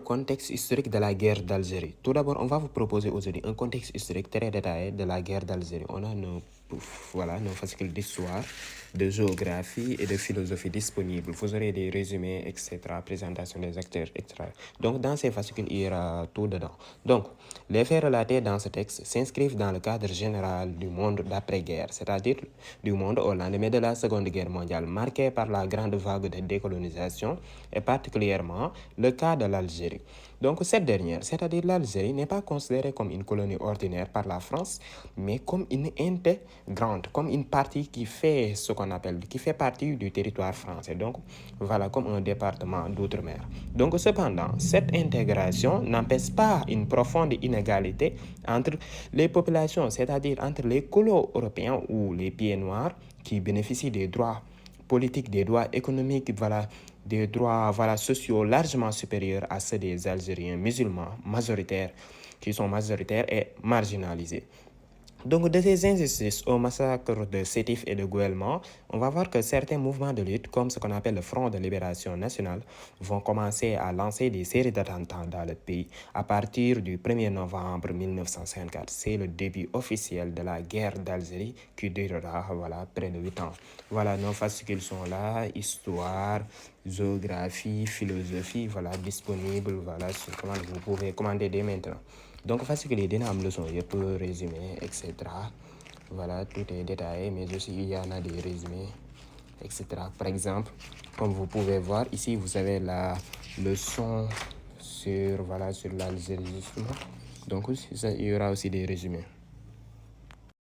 contexte historique de la guerre d'Algérie. Tout d'abord, on va vous proposer aujourd'hui un contexte historique très détaillé de la guerre d'Algérie. On a nos fascicules d'histoire, de géographie et de philosophie disponibles. Vous aurez des résumés, etc., présentation des acteurs, etc. Donc, dans ces fascicules, il y aura tout dedans. Donc, les faits relatés dans ce texte s'inscrivent dans le cadre général du monde d'après-guerre, c'est-à-dire du monde au lendemain de la Seconde Guerre mondiale, marqué par la grande vague de décolonisation et particulièrement le cas de l'Algérie. Donc cette dernière, c'est-à-dire l'Algérie, n'est pas considérée comme une colonie ordinaire par la France, mais comme une intégrante, comme une partie qui fait ce qu'on appelle, qui fait partie du territoire français. Donc voilà, comme un département d'outre-mer. Donc cependant, cette intégration n'empêche pas une profonde inégalité entre les populations, c'est-à-dire entre les colons européens ou les pieds noirs qui bénéficient des droits politiques, des droits économiques, des droits sociaux largement supérieurs à ceux des Algériens musulmans majoritaires, qui sont majoritaires et marginalisés. Donc, de ces injustices au massacre de Sétif et de Guelma, on va voir que certains mouvements de lutte, comme ce qu'on appelle le Front de Libération Nationale, vont commencer à lancer des séries d'attentats dans le pays à partir du 1er novembre 1954. C'est le début officiel de la guerre d'Algérie qui durera près de 8 ans. Voilà, nos fascicules sont là, histoire, géographie, philosophie, disponible, sur comment vous pouvez commander dès maintenant. Donc, fascicule yi dina am leçon yëpp résumé etc. Voilà, tout est détaillé, mais aussi il y en a des résumés etc. Par exemple, comme vous pouvez voir ici, vous avez la leçon sur l'algérisme. Donc il y aura aussi des résumés.